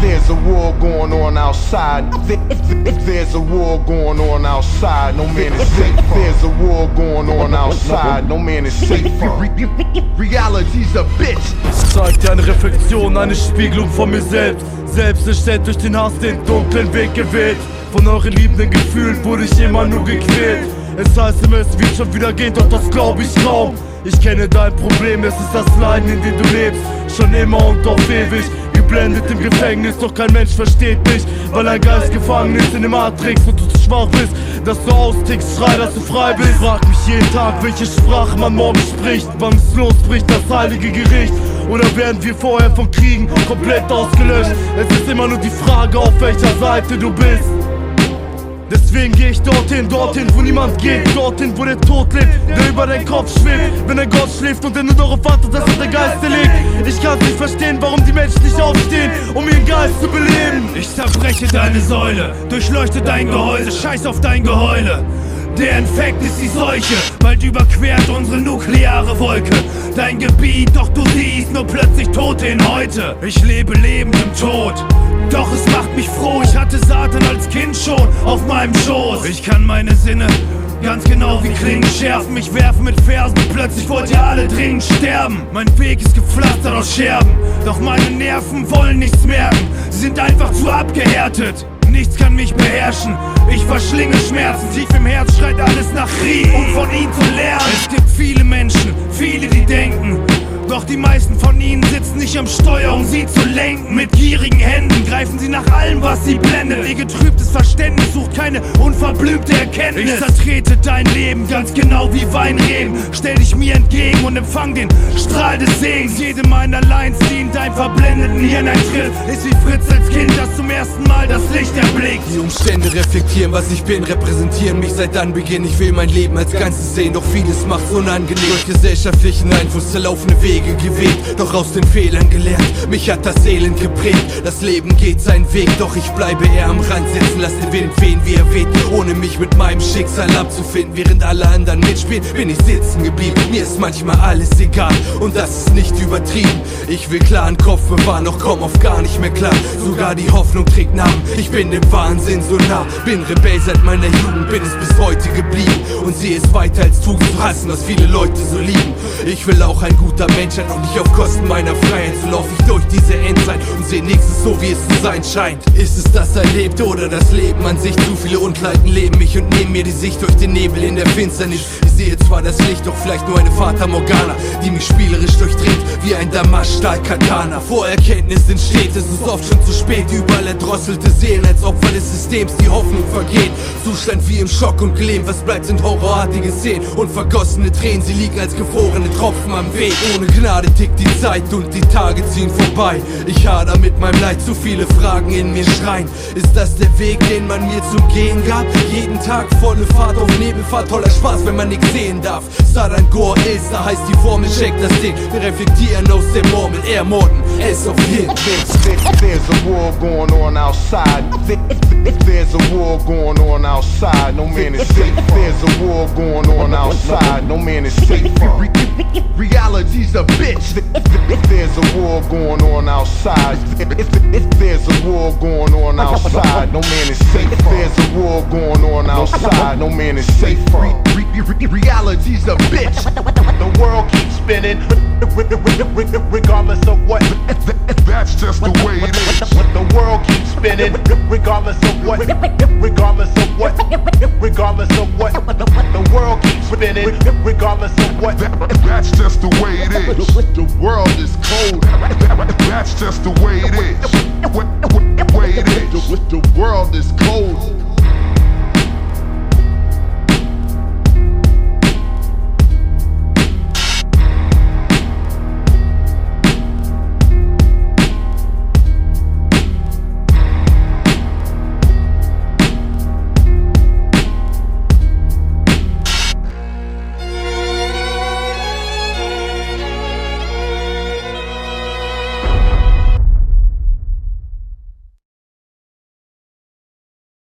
There's a war going on outside. There's a war going on outside. No man is safe. There's a war going on outside. No man is safe. Reality's a bitch. Zeigt eine Reflexion, eine Spiegelung von mir selbst. Selbsterstellt durch den Hass, den dunklen Weg gewählt. Von euren liebenden Gefühlen wurde ich immer nur gequält. Es heißt immer, es wird schon wieder gehen, doch das glaub ich kaum. Ich kenne dein Problem, es ist das Leiden, in dem du lebst. Schon immer und auf ewig, geblendet im Gefängnis, doch kein Mensch versteht dich. Weil ein Geist gefangen ist in der Matrix und du zu schwach bist, dass du austickst, schrei, dass du frei bist. Frag mich jeden Tag, welche Sprache man morgen spricht, wann es losbricht, das heilige Gericht. Oder werden wir vorher von Kriegen komplett ausgelöscht? Es ist immer nur die Frage, auf welcher Seite du bist. Deswegen geh ich dorthin, wo niemand geht. Dorthin, wo der Tod lebt, der über dein Kopf schwebt. Wenn ein Gott schläft und er nur darauf wartet, dass der Geist erlegt. Ich kann's nicht verstehen, warum die Menschen nicht aufstehen, um ihren Geist zu beleben. Ich zerbreche deine Säule, durchleuchte dein Gehäuse, scheiß auf dein Geheule. Der Infekt ist die Seuche, bald überquert unsere nukleare Wolke dein Gebiet, doch du siehst nur plötzlich Tote in heute. Ich lebe lebend im Tod, doch es macht mich froh. Ich hatte Satan als Kind schon auf meinem Schoß. Ich kann meine Sinne ganz genau wie Klingen schärfen, mich werfen mit Fersen und plötzlich wollt ihr alle dringend sterben. Mein Weg ist gepflastert aus Scherben, doch meine Nerven wollen nichts merken. Sie sind einfach zu abgehärtet. Nichts kann mich beherrschen, ich verschlinge Schmerzen. Tief im Herz schreit alles nach Krieg, um von ihnen zu lernen. Es gibt viele Menschen, viele die denken, doch die meisten von ihnen sitzen nicht am Steuer, um sie zu lenken. Mit gierigen Händen greifen sie nach allem, was sie blendet. Ihr getrübtes Verständnis sucht keine unverblümte Erkenntnis. Ich zertrete dein Leben ganz genau wie Weinreben. Stell dich mir entgegen und empfang den Strahl des Segens. Jede meiner Lines dient deinem verblendeten Hirneintritt. Ist wie Fritz als Kind, das zum ersten Mal das Licht erblickt. Die Umstände reflektieren, was ich bin, repräsentieren mich seit Anbeginn. Ich will mein Leben als Ganzes sehen, doch vieles macht's unangenehm. Durch gesellschaftlichen Einfluss zerlaufene Wege geweht, doch aus den Fehlern gelernt. Mich hat das Elend geprägt. Das Leben geht seinen Weg, doch ich bleibe eher am Rand sitzen. Lass den Wind wehen, wie er weht, ohne mich mit meinem Schicksal abzufinden. Während alle anderen mitspielen, bin ich sitzen geblieben. Mir ist manchmal alles egal und das ist nicht übertrieben. Ich will klaren Kopf bewahren, doch komm auf gar nicht mehr klar. Sogar die Hoffnung trägt Namen. Ich bin dem Wahnsinn so nah. Bin Rebell seit meiner Jugend, bin es bis heute geblieben. Und sehe es weiter als Tugend zu hassen, was viele Leute so lieben. Ich will auch ein guter Mensch sein und nicht auf Kosten meiner Freiheit. So lauf ich durch diese Endzeit und sehe nächstes so, wie es zu sein scheint. Ist es das Erlebte oder das Leben an sich? Zu viele Unklarheiten leben mich und nehmen mir die Sicht durch den Nebel in der Finsternis. Ich sehe zwar das Licht, doch vielleicht nur eine Fata Morgana, die mich spielerisch durchdringt wie ein Damaststahl-Katana. Vor Erkenntnis entsteht, es ist oft schon zu spät. Überall erdrosselte Seelen, als Opfer des Systems, die Hoffnung vergeht. Zustand wie im Schock und gelähmt, was bleibt sind horrorartige Szenen und vergossene Tränen, sie liegen als gefrorene Tropfen am Weg. Ohne Gnade tickt die Zeit und die Tage ziehen vorbei. Ich hader mit meinem Leid, zu viele Fragen in mir schreien. Ist das der Weg, den man mir zum Gehen gab? Jeden Tag volle Fahrt auf Nebelfahrt, toller Spaß, wenn man nichts sehen darf. Sadan Gore Ilster heißt die Formel, check das Ding. Wir reflektieren aus der Murmel, ermorden es auf jeden There's a war going on outside. There's a war going on outside. No man is safe. There's a war going on outside. No man is safe. Reality's a bitch. There's a war going on outside. There's a war going on outside. No man is safe. There's a war going on outside. No man is safe. Reality's a bitch. The world keeps spinning, regardless of what. That's just the way it is. The world keeps spinning, regardless of what. Regardless of what. Regardless of what. The world keeps spinning, regardless of what. That's just the way it is. The world is cold. That's just the way it is. Way it is. The world is cold.